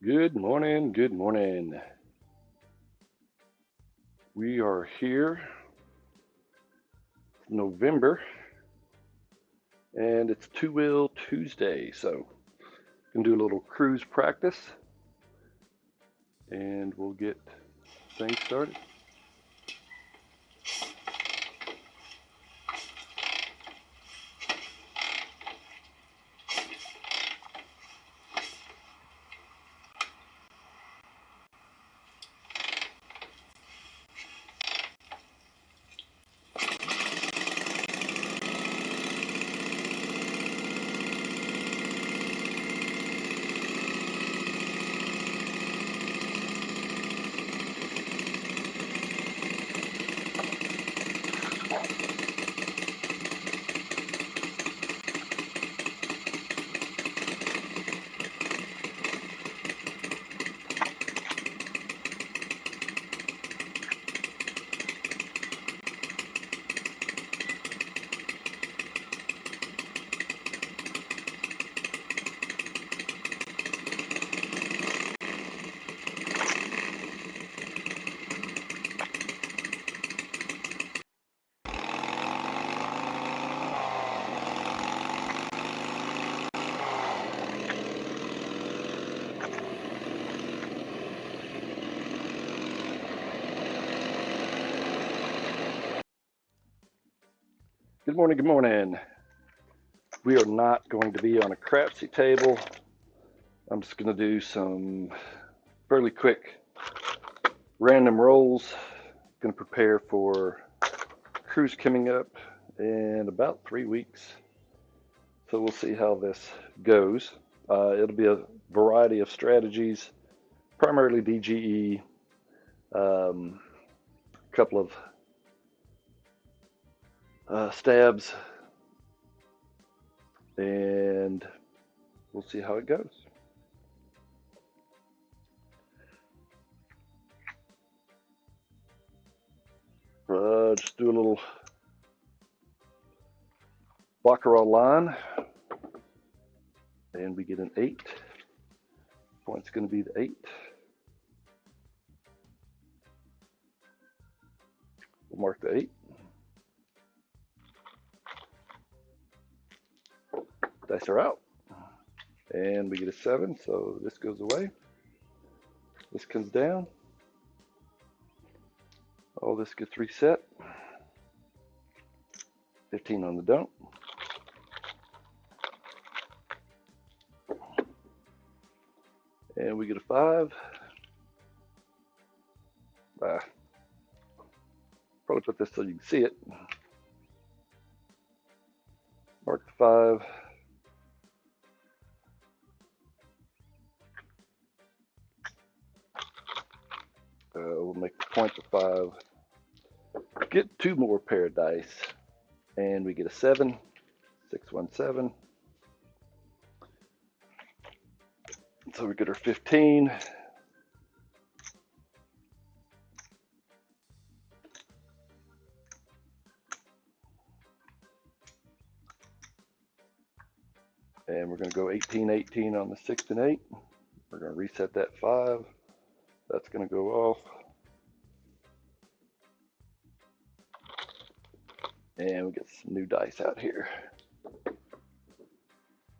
Good morning, good morning. We are here, November, and it's Two Wheel Tuesday, so we can do a little cruise practice and we'll get things started. Good morning, good morning. We are not going to be on a crapsy table. I'm just going to do some fairly quick random rolls. Going to prepare for cruise coming up in about 3 weeks. So we'll see how this goes. It'll be a variety of strategies, primarily DGE, a couple of stabs, and we'll see how it goes. Just do a little baccarat line, and we get an 8. Point's going to be the 8. We'll mark the 8. Dice are out, and we get a 7, so this goes away. This comes down. All this gets reset. 15 on the dump. And we get a 5. Probably put this so you can see it. Mark the 5. We'll make the point the 5. Get 2 more pair of dice, and we get a 7. 617. So we get our 15. And we're going to go 18, 18 on the 6 and 8. We're going to reset that 5. That's going to go off. And we get some new dice out here.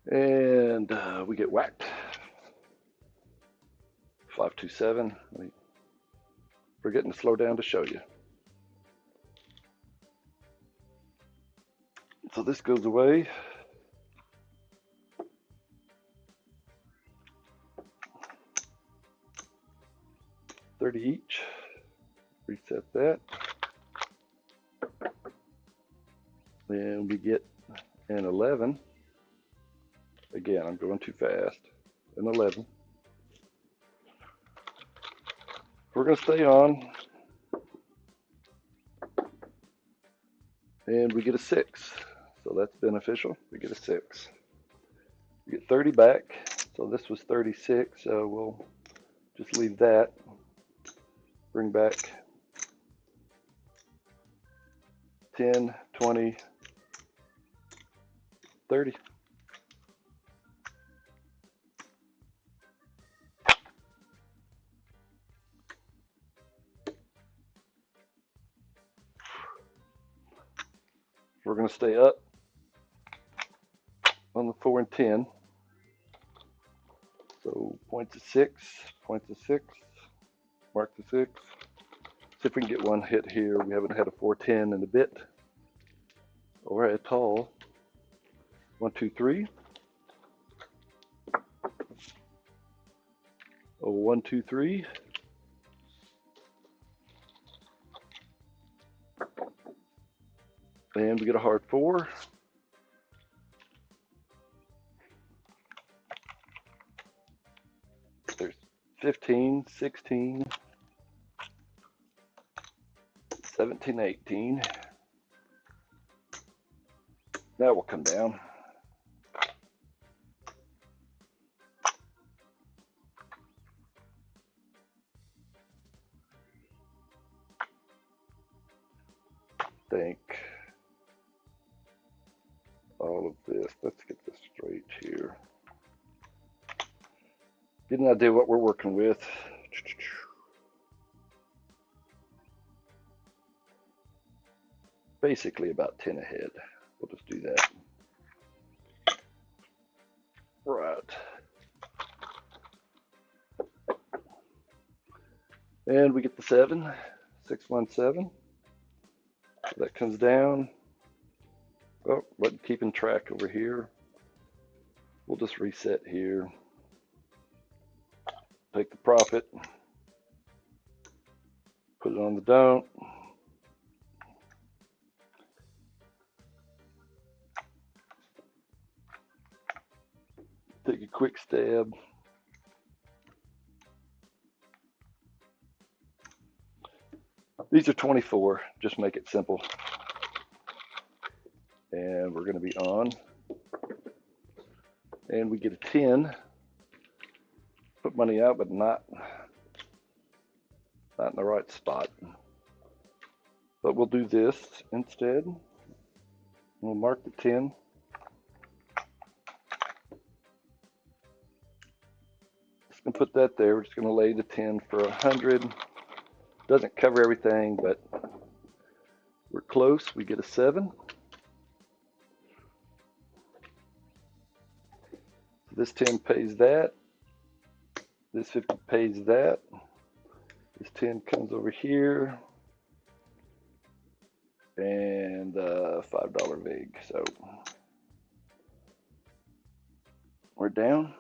And we get whacked. 527. Forgetting to slow down to show you. So this goes away. $30 each. Reset that. And we get an 11. Again, I'm going too fast. An 11. We're going to stay on. And we get a 6. So that's beneficial. We get a 6. We get 30 back. So this was 36. So we'll just leave that. Bring back 10, 20, 30. we're going to stay up on the 4 and 10. So points of 6, mark the 6. See if we can get one hit here. We haven't had a 4-10 in a bit, or at all. 1, 2, 3. Oh, 1, 2, 3. And we get a hard 4. There's 15, 16, 17, 18. That will come down. Think all of this. Let's get this straight here. Get an idea what we're working with. Basically about 10 ahead. We'll just do that. Right. And we get the 7, 617. So that comes down. Oh, wasn't keeping track over here. We'll just reset here. Take the profit. Put it on the don't. Take a quick stab. These are 24, just make it simple. And we're going to be on. And we get a 10. Put money out, but not in the right spot. But we'll do this instead. We'll mark the 10. Just going to put that there. We're just going to lay the 10 for 100. Doesn't cover everything, but we're close. We get a 7. So this 10 pays that. This 50 pays that. This 10 comes over here. And $5 vig. So we're down.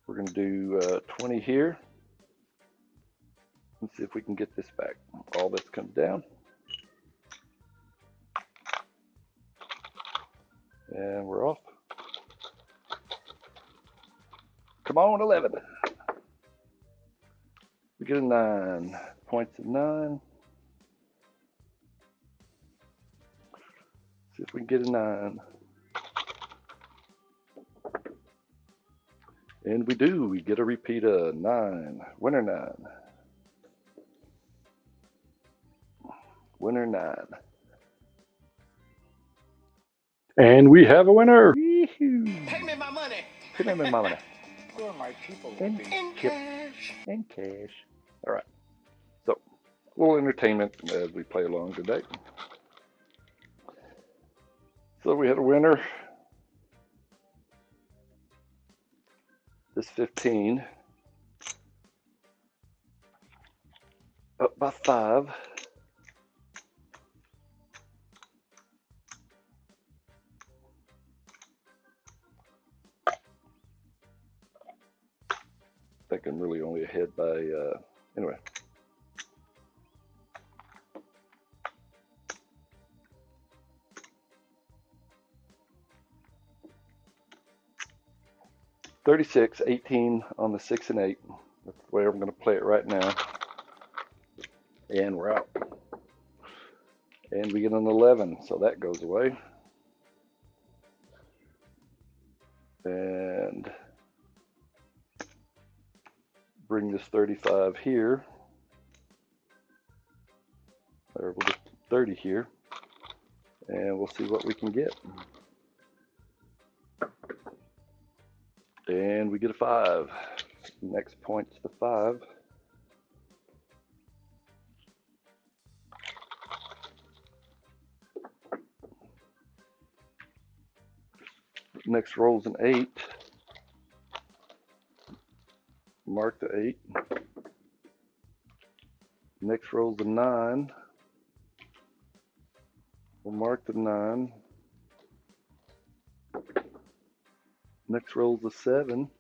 We're going to do 20 here. Let's see if we can get this back. All this comes down. And we're off. Come on, 11. We get a 9. Points of 9. See if we can get a 9. And we do. We get a repeat of 9. Winner 9. Winner 9. And we have a winner. Pay me my money. Pay me my money. Where my people will In be. cash. In cash. All right. So, a little entertainment as we play along today. So we had a winner. This 15. Up by 5. I think I'm really only ahead by, anyway. $36, 18 on the 6 and 8. That's the way I'm going to play it right now. And we're out. And we get an 11, so that goes away. And bring this 35 here. Or we'll just 30 here. And we'll see what we can get. And we get a 5. Next point's the 5. Next roll's an 8. Mark the 8. Next roll's a 9. We'll mark the 9. Next roll's a 7.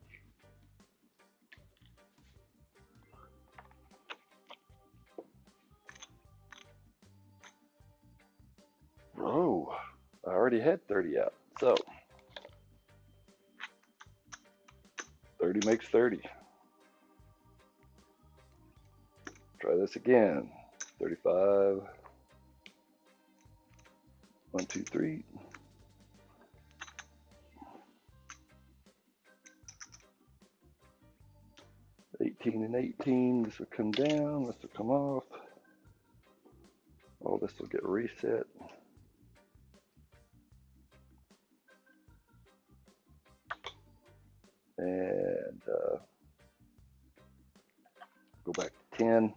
Oh, I already had 30 out. So 30 makes 30. Try this again. 35. 1, 2, 3. 18 and 18. This will come down. This will come off. All this will get reset. And go back to 10.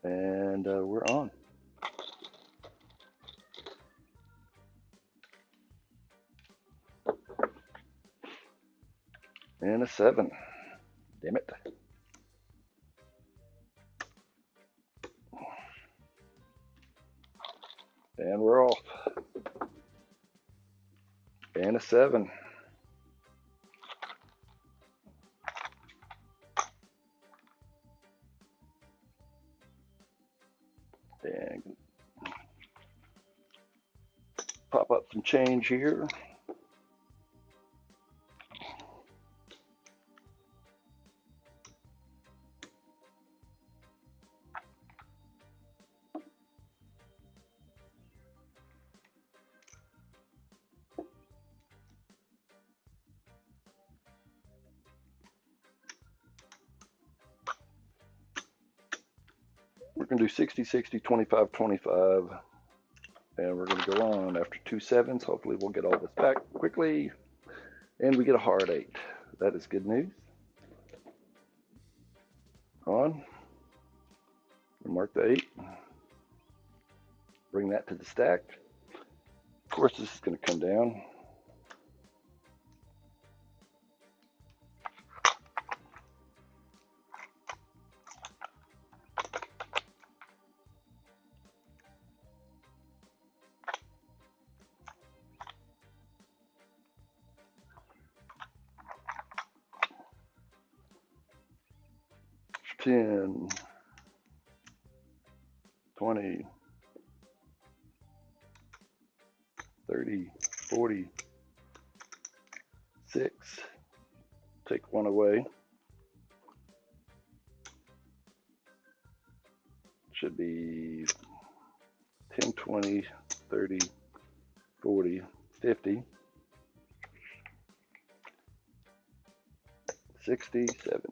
And we're on. And a 7. Damn it. And we're off. And a 7. And pop up some change here. We're going to do 60, 60, 25, 25. And we're going to go on after 2 7s. Hopefully we'll get all this back quickly. And we get a hard 8. That is good news. On. Mark the 8. Bring that to the stack. Of course, this is going to come down. $10, $20, $30, $40, $6. Take one away. Should be 10, 20, 30, 40, 50, 60, 70.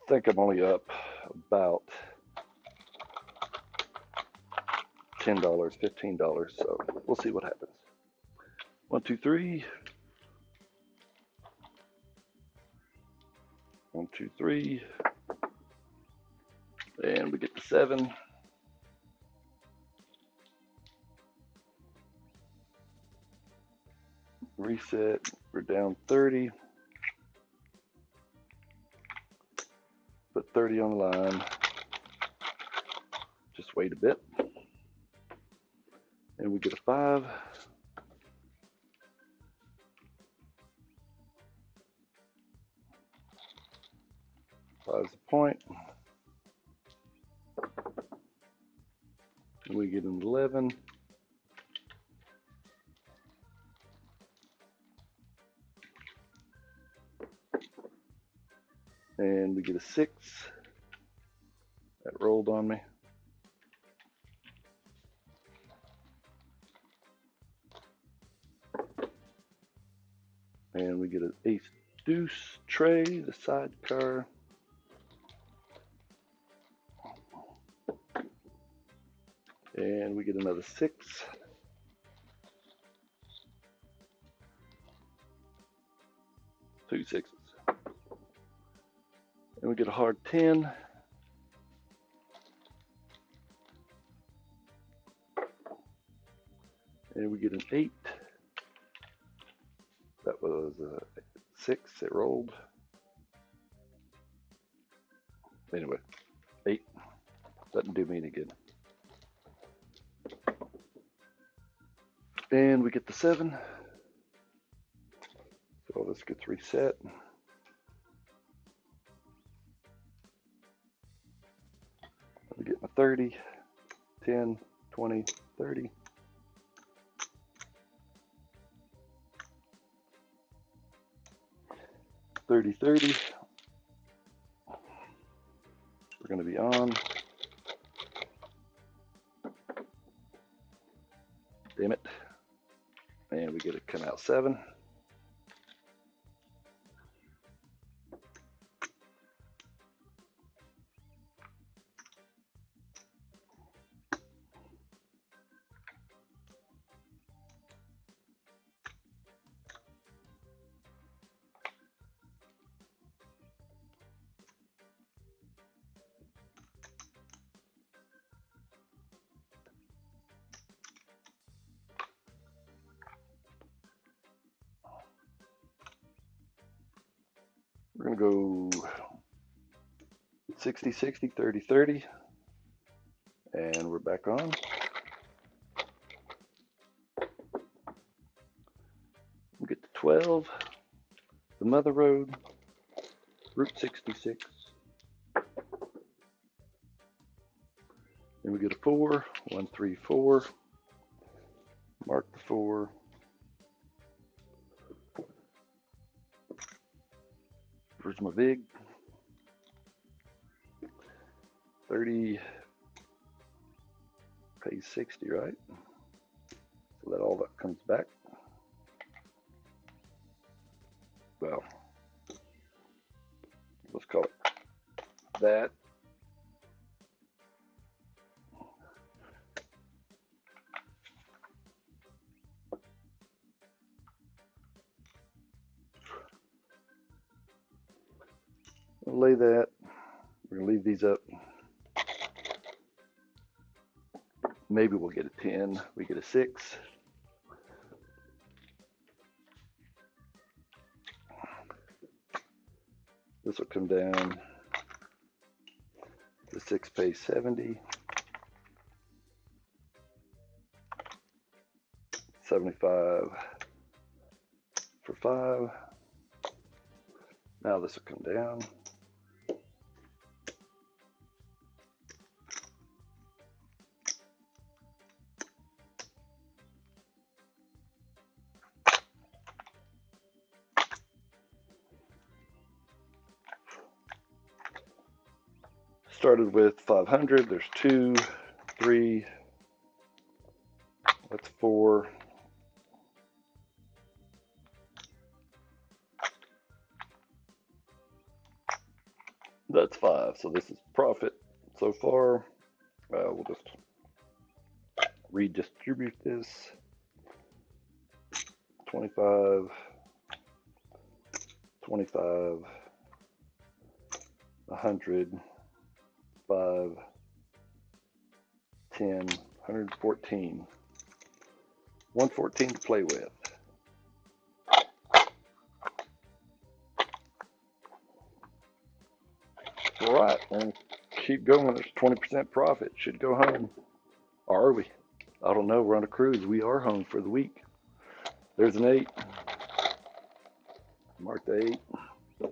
I think I'm only up about $10, $15, so we'll see what happens. 1, 2, 3. 1, 2, 3. And we get to 7. Reset, we're down 30. Put 30 on the line. Just wait a bit. And we get a 5. Five's a point. And we get an 11. And we get a 6. That rolled on me. And we get an ace deuce tray, the sidecar. And we get another 6. 2 sixes. And we get a hard 10. And we get an 8. That was a 6, it rolled. Anyway, 8. Doesn't do me any good. And we get the 7. So this gets reset. We get my 30, 10, 20, 30. We're going to be on. Damn it. And we get to come out 7. We're going to go 60, 60, 30, 30. And we're back on. We get to 12, the Mother Road, Route 66. And we get a 4, 1, 3, 4. Mark the 4. Where's my vig? 30 pays 60, right? So that all that comes back. Well, let's call it that. We'll lay that. We're gonna leave these up. Maybe we'll get a 10. We get a 6. This will come down. The 6 pays 70. 75 for 5. Now this will come down. Started with 500. There's 2, 3. That's 4. That's 5. So this is profit so far. We'll just redistribute this. 25, 25, 100, 5, 10, 114. 114 to play with. All right, and keep going. There's 20% profit. Should go home. Or are we? I don't know. We're on a cruise. We are home for the week. There's an 8. Mark the 8.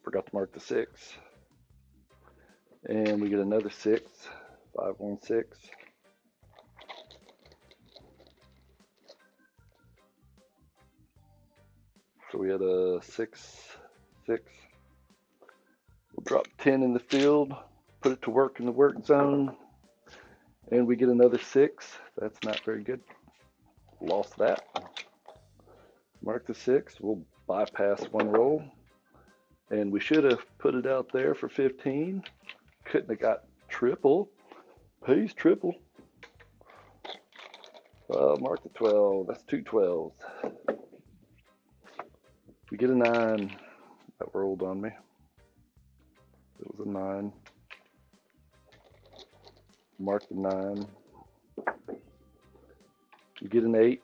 Forgot to mark the 6. And we get another 6. 516. So we had a 6, 6. We'll drop 10 in the field, put it to work in the work zone, and we get another 6. That's not very good. Lost that. Mark the 6. We'll bypass one roll. And we should have put it out there for 15. Couldn't have got triple. Pays triple. Mark the 12. That's 2 12s. We get a 9. That rolled on me. It was a 9. Mark the 9. We get an 8.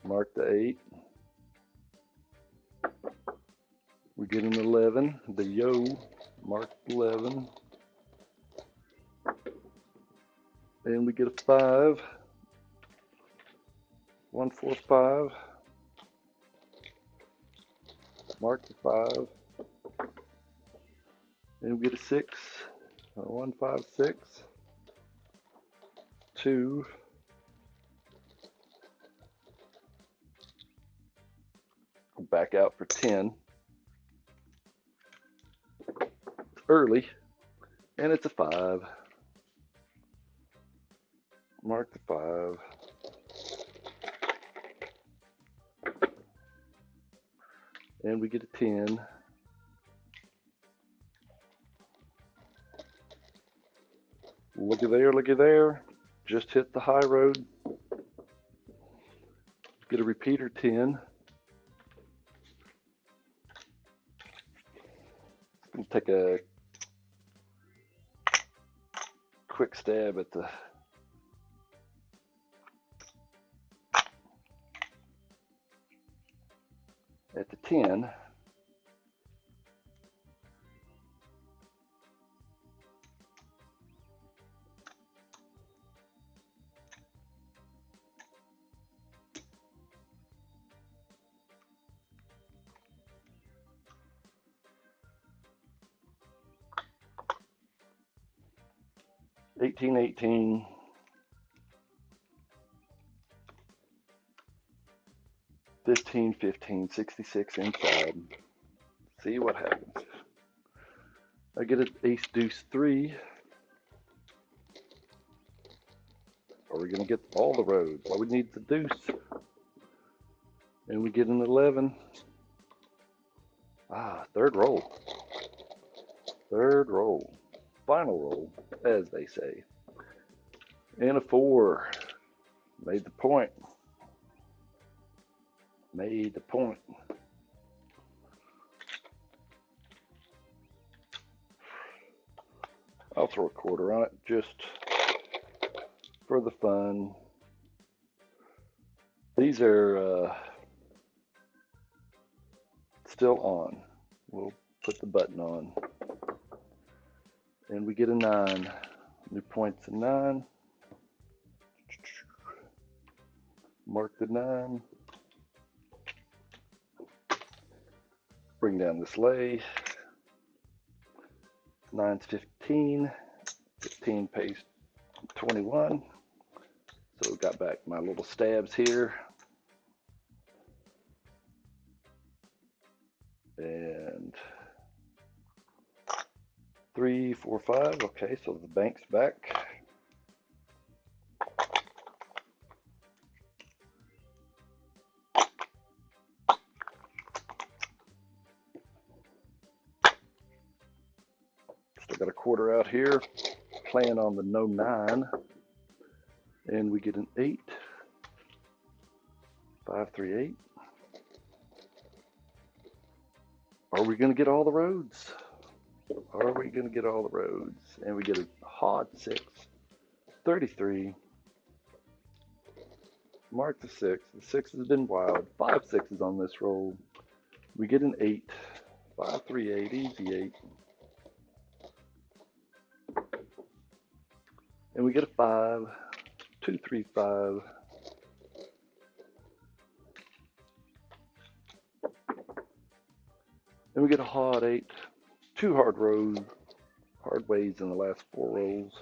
Mark the 8. We get an 11. The yo. Mark 11. And we get a 5. 1, 4, 5. Mark the 5. And we get a 6. 1, 5, 6. 2. Back out for 10. It's early, and it's a 5. Mark the 5. And we get a 10. Looky there, looky there. Just hit the high road. Get a repeater 10. I'm going to take a quick stab at the at the 10. $18, $18. $15, $15, $66 inside. See what happens. I get an ace deuce 3. Are we going to get all the roads? Well, we need the deuce. And we get an 11. Third roll. Third roll. Final roll, as they say. And a 4. Made the point. Made the point. I'll throw a quarter on it just for the fun. These are still on. We'll put the button on. And we get a 9. New point's a 9. Mark the 9. Bring down this lay. 9's 15. 15 pays 21. So we got back my little stabs here. And 3, 4, 5. Okay, so the bank's back. Still got a quarter out here. Playing on the no 9. And we get an 8. 5, 3, 8. Are we going to get all the roads? Are we going to get all the roads? And we get a hard 6. 33. Mark the 6. The 6 has been wild. 5 6s on this roll. We get an 8. 5, 3, 8. Easy 8. And we get a 5. 2, 3, 5. And we get a hard 8. 2 hard rows. Hard ways in the last 4 rolls.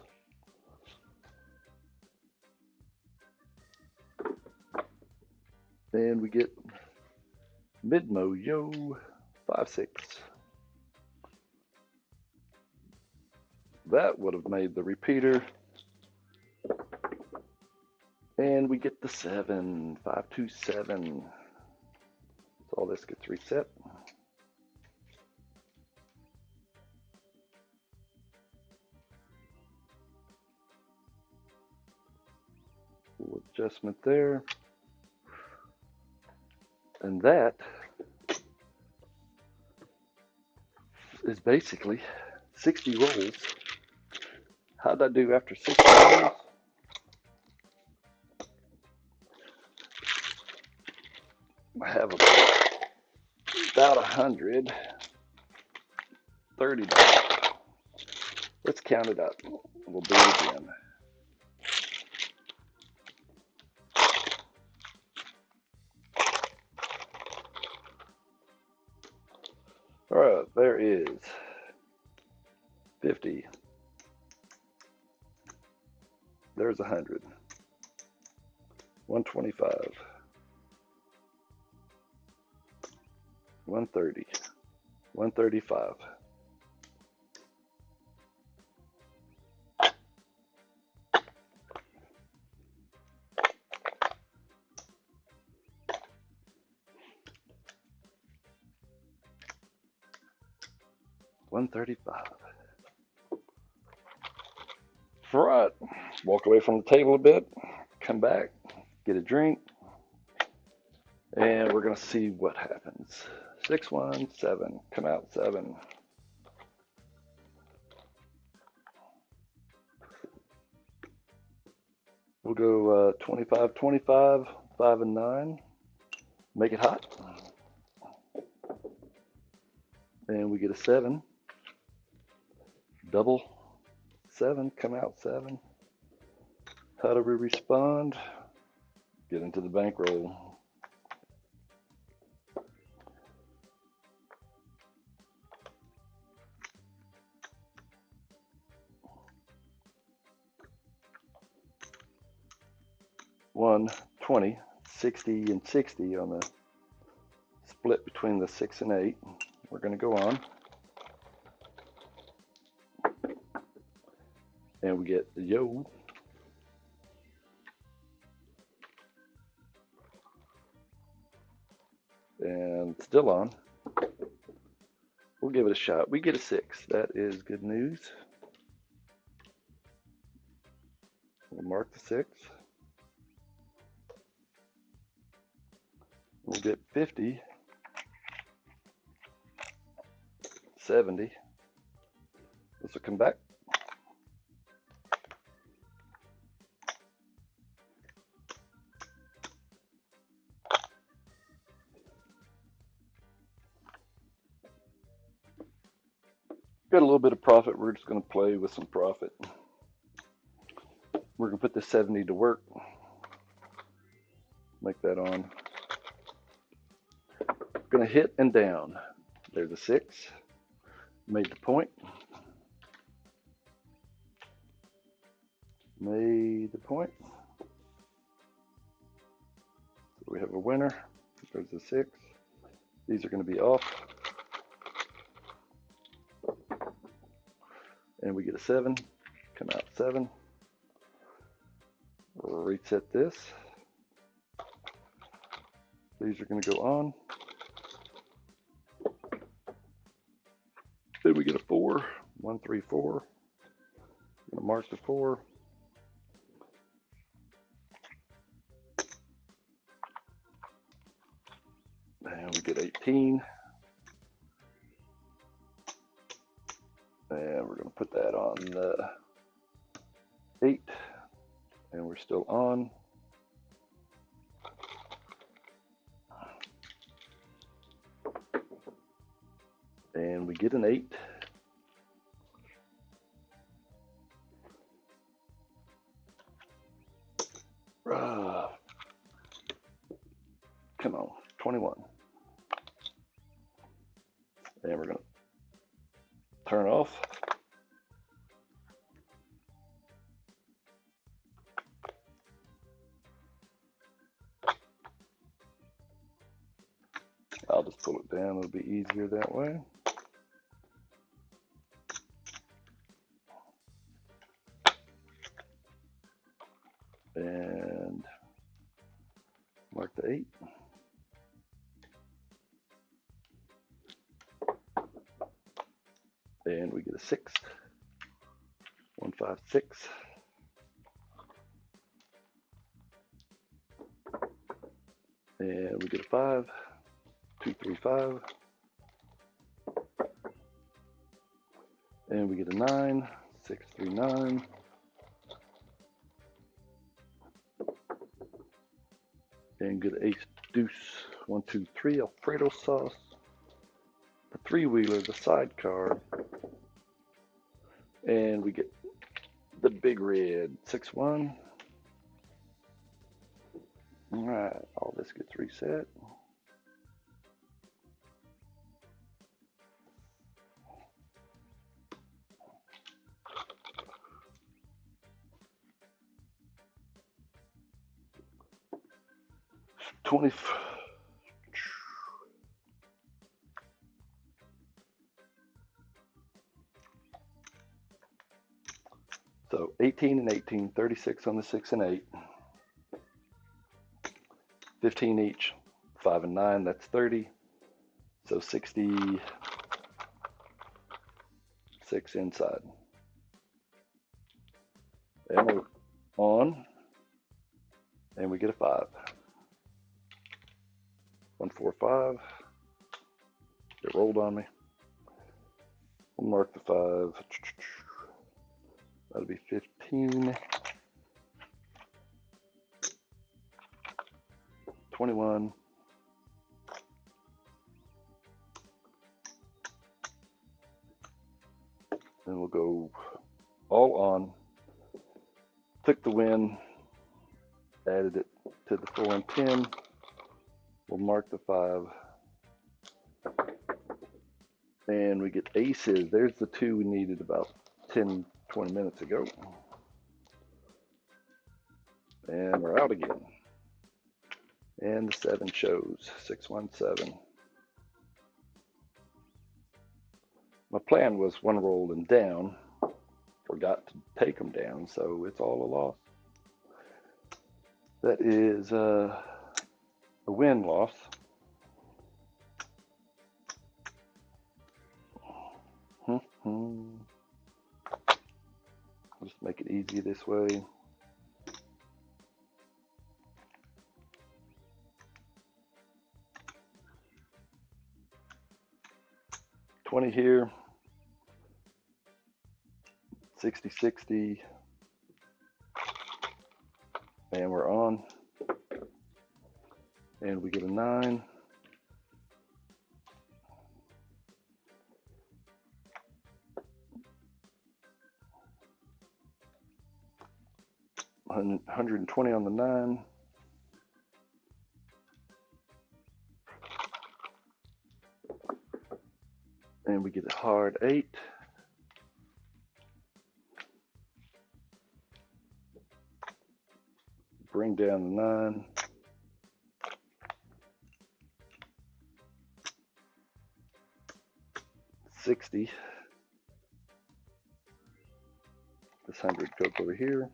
And we get mid-mo, yo, 5, 6. That would have made the repeater. And we get the 7, 5, 2, 7. So all this gets reset. Little adjustment there. And that is basically 60 rolls. How'd I do after 60 rolls? I have about 130. Let's count it up. We'll do it again. All right, there is 50. There's 100. 125. 130. 135. $135. All right, walk away from the table a bit, come back, get a drink, and we're gonna see what happens. 617, come out 7. We'll go 25, 25, 5 and 9. Make it hot. And we get a 7. Double 7, come out 7. How do we respond? Get into the bankroll. One 20, 60 and 60 on the split between the 6 and 8. We're going to go on. And we get the yo. And still on. We'll give it a shot. We get a 6. That is good news. We'll mark the 6. We'll get 50, 70. This will come back. Got a little bit of profit. We're just going to play with some profit. We're going to put the 70 to work. Make that on. Going to hit and down. There's a 6. Made the point. Made the point. So we have a winner. There's a 6. These are going to be off. And we get a 7. Come out 7. Reset this. These are going to go on. Then we get a 4. 1, 3, 4. I'm going to mark the 4. And we get 18. And we're going to put that on 8. And we're still on. And we get an 8. Come on, 21. And we're going to turn off. I'll just pull it down. It'll be easier that way. And mark the 8. And we get a 6. 1, 5, 6. And we get a 5. 2, 3, 5. And we get a 9, 6, 3, 9. And get an ace deuce, 1, 2, 3 Alfredo sauce. The three-wheeler, the sidecar. And we get the big red, 6, 1. All right, all this gets reset. So 18 and 18, 36 on the 6 and 8. 15 each, 5 and 9, that's 30. So 66 inside. And we're on, and we get a 5. 1, 4, 5. It rolled on me. We'll mark the 5. That'll be 15. 21. Then we'll go all on. Took the win, added it to the 4 and 10. We'll mark the 5. And we get aces. There's the 2 we needed about 10, 20 minutes ago. And we're out again. And the 7 shows, 6, 1, 7. My plan was 1 roll and down. Forgot to take them down, so it's all a loss. That is a win-loss. I'll just make it easy this way. $20 here. 60, 60. And we're on. And we get a 9. $120 on the 9. And we get a hard 8. Bring down the 9. $60. This 100 goes over here.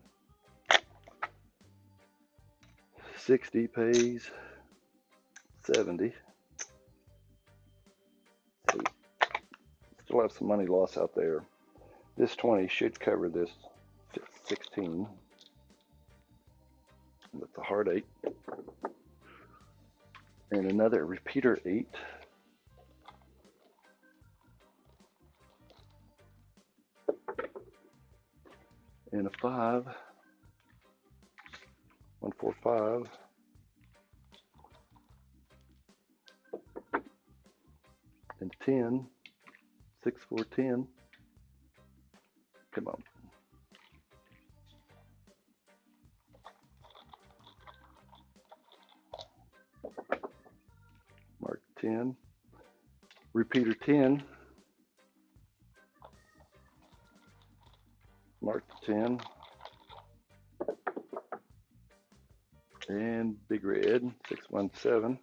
60 pays 70. So still have some money loss out there. This 20 should cover this 16. That's a hard 8. And another repeater 8. And a 5. 1, 4, 5. And 10. 6, 4, 10. Come on. Mark 10. Repeater 10. Mark 10. And big red, 617.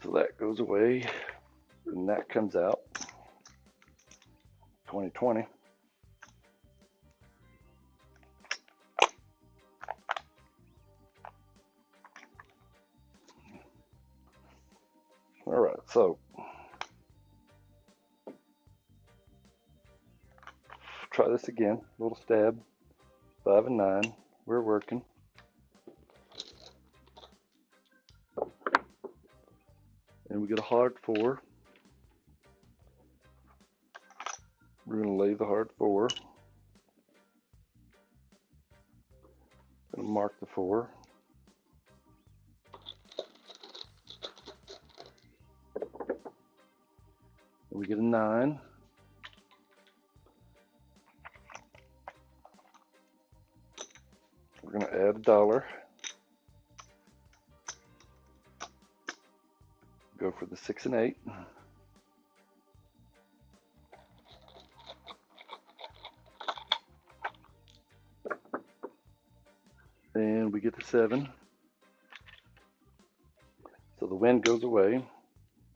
So that goes away, and that comes out 2020. All right, so try this again. Little stab, 5 and 9. We're working. we get a hard 4. We're going to lay the hard 4. Going to mark the 4. And we get a 9. We're going to add $1. Go for the 6 and 8. And we get the 7. So the win goes away.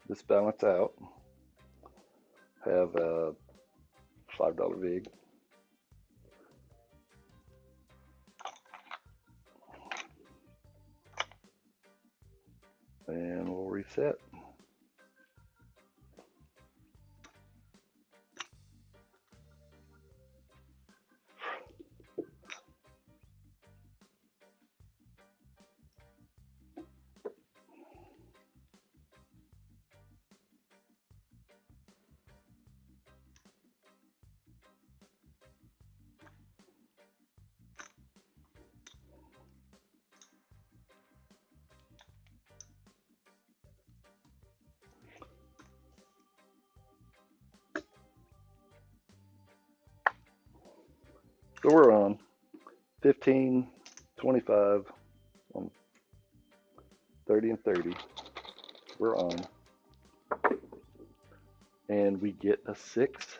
This balance out. Have a $5 vig. And we'll reset. So we're on 15, 25, 30 and 30. We're on. And we get a 6.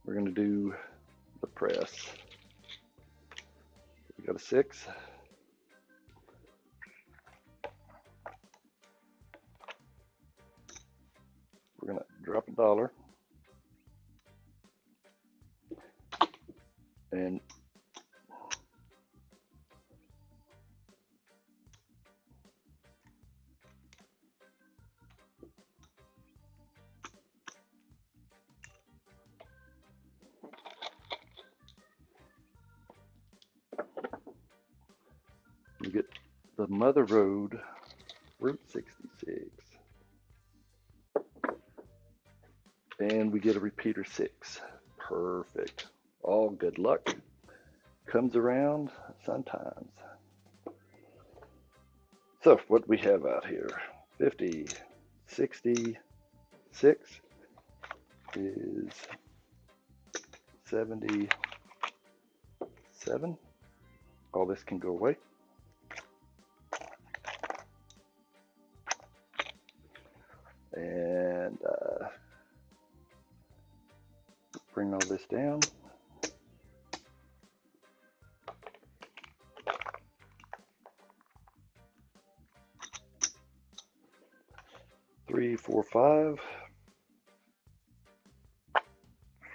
We're going to do the press. We got a 6. We're going to drop $1. And you get the Mother Road Route 66. And we get a repeater 6. Perfect. All good luck comes around sometimes. So what we have out here, 50, 66 is 77. All this can go away. And bring all this down. Three, 4, 5.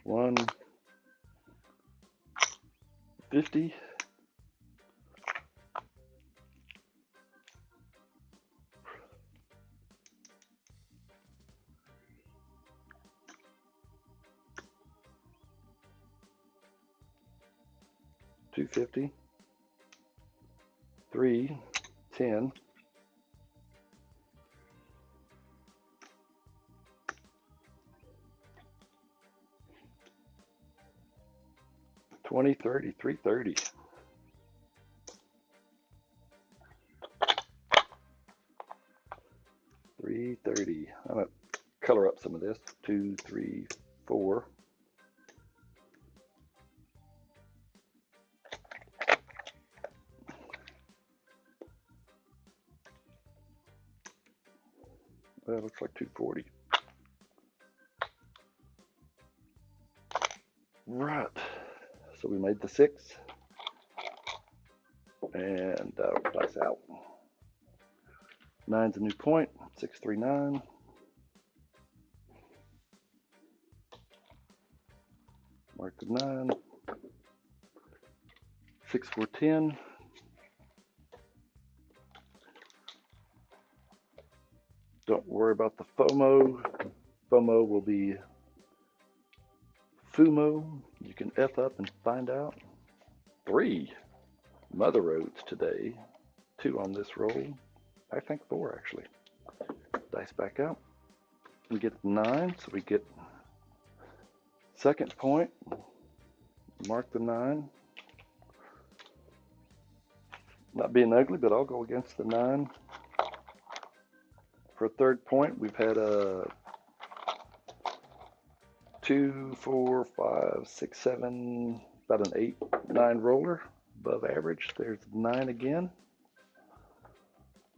1, 50. $2.50, 3, 10, 20, 30, 330. $330. I'm gonna color up some of this. 2, 3, 4. That looks like 240. Right. So we made the 6. And dice out. 9's a new point. 639. Mark the 9. 6, 4, 10. Don't worry about the FOMO. FOMO will be FUMO. You can F up and find out. 3 Mother Roads today. 2 on this roll. I think 4 actually. dice back out. We get 9, so we get second point. Mark the 9. Not being ugly, but I'll go against the 9. For a third point, we've had a 2, 4, 5, 6, 7, about an 8, 9 roller, above average. There's 9 again.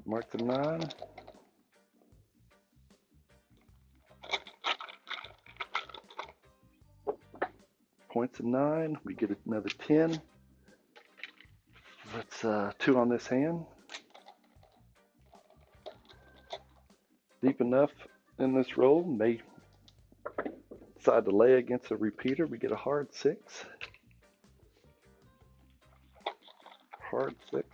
Mark the 9. Points of 9. We get another 10. That's 2 on this hand. Deep enough in this roll, may decide to lay against a repeater. We get a hard 6. Hard 6.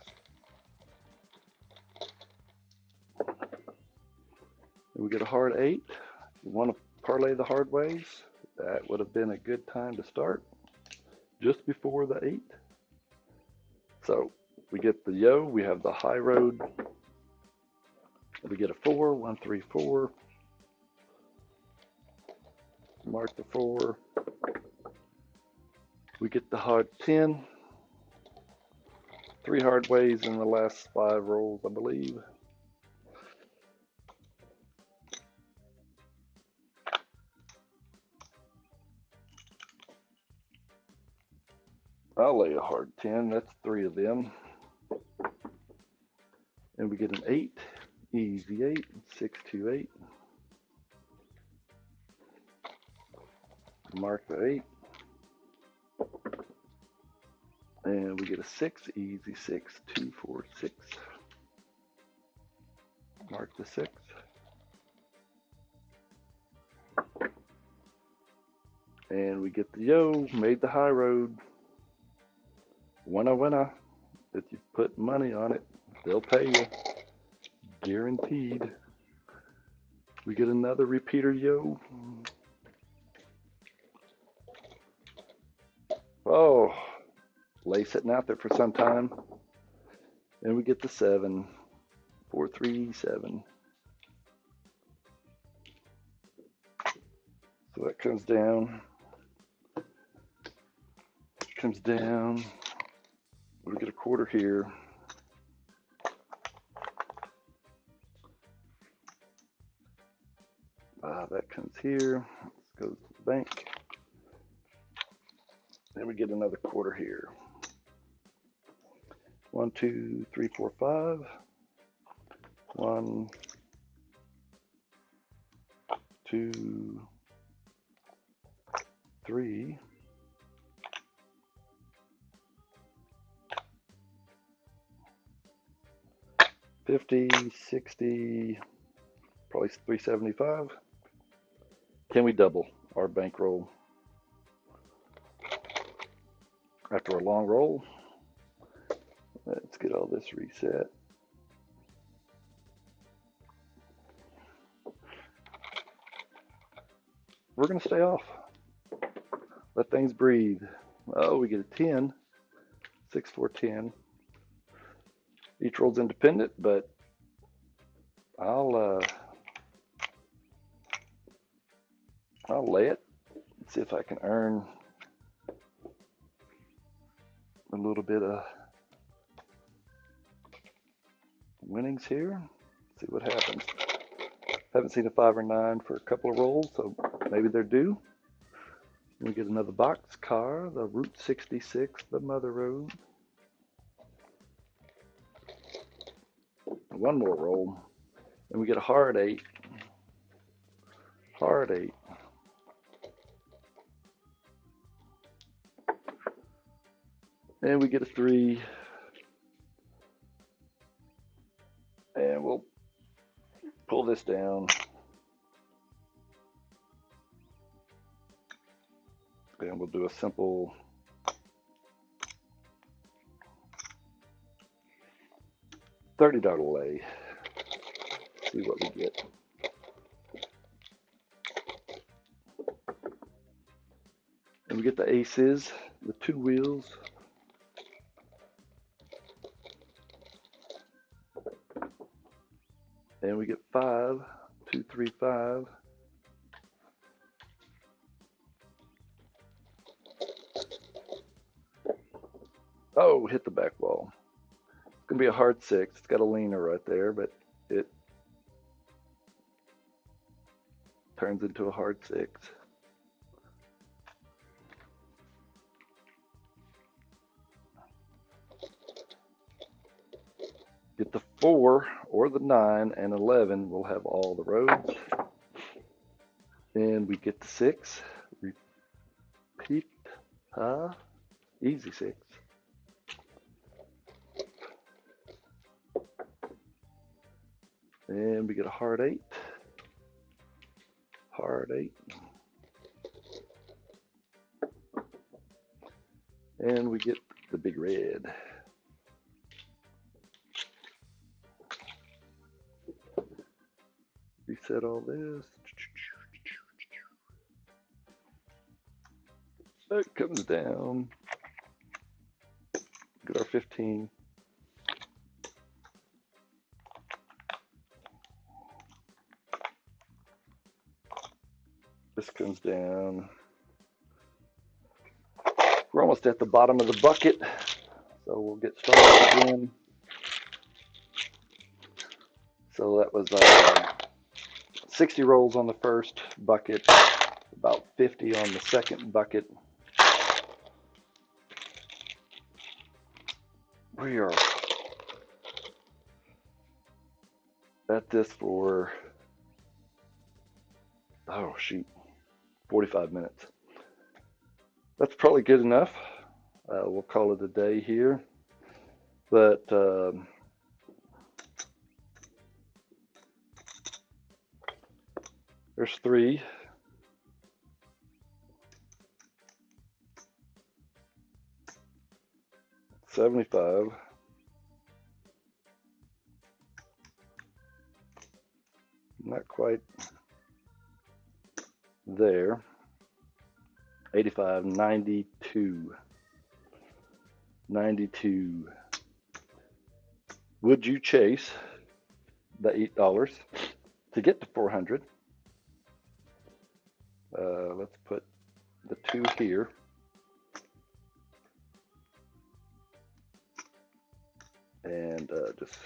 And we get a hard 8. If you want to parlay the hard ways, that would have been a good time to start, just before the 8. So we get the yo, we have the high road, we get a 4, 1, 3, 4. Mark the 4. We get the hard 10. 3 hard ways in the last 5 rolls, I believe. I'll lay a hard 10. That's 3 of them. And we get an 8. Easy 8. 6, 2, 8. Mark the 8. And we get a 6. Easy 6. 2, 4, 6. Mark the 6. And we get the yo, made the high road. Winner, winner. If you put money on it, they'll pay you. Guaranteed. We get another repeater yo. Oh, lay sitting out there for some time. And we get the 7. 4, 3, 7. So that comes down. Comes down. We get a quarter here. That comes here. This goes to the bank. Then we get another quarter here. 1, 2, 3, 4, 5. 1, 2, 3. 50, 60, probably 375. Can we double our bankroll after a long roll? Let's get all this reset. We're going to stay off. Let things breathe. Oh, we get a 10. 6, 4, 10. Each roll's independent, but I'll lay it and see if I can earn a little bit of winnings here. See what happens. Haven't seen a 5 or 9 for a couple of rolls, so maybe they're due. We get another box car, the Route 66, the Mother Road. One more roll, and we get a hard 8. Hard 8. And we get a 3. And we'll pull this down. And we'll do a simple $30 lay. See what we get. And we get the aces, the 2 wheels. And we get 5, 2, 3, 5. Oh, hit the back wall. It's going to be a hard 6. It's got a leaner right there, but it turns into a hard 6. Get the 4 or the 9 and 11. We'll have all the roads. And we get the 6. Repeat. Easy 6. And we get a hard 8. Hard 8. And we get the big red. Reset all this. It comes down. Get our 15. This comes down. We're almost at the bottom of the bucket, so we'll get started again. So that was 60 rolls on the first bucket, about 50 on the second bucket. We are at this for, oh shoot, 45 minutes. That's probably good enough. We'll call it a day here. But there's 3. $75. Not quite there. 85, 92. 92. Would you chase the $8 to get to 400? Let's put the 2 here. And just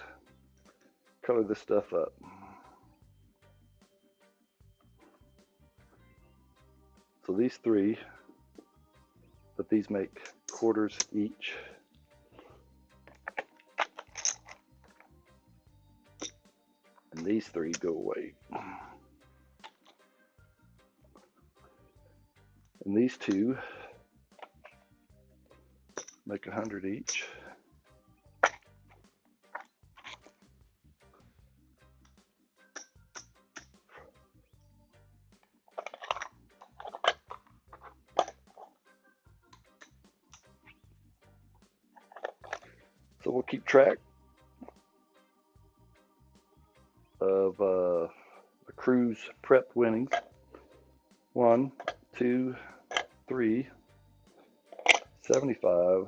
color this stuff up. So these 3, but these make quarters each. And these 3 go away. And these 2 make 100 each. So we'll keep track of the cruise prep winnings. 1, 2, 3, 75,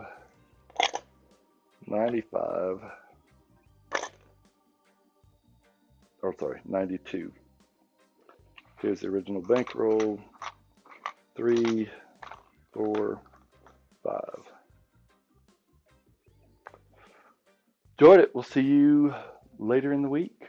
95, or sorry, 92. Here's the original bankroll. 3, 4, 5. Enjoyed it. We'll see you later in the week.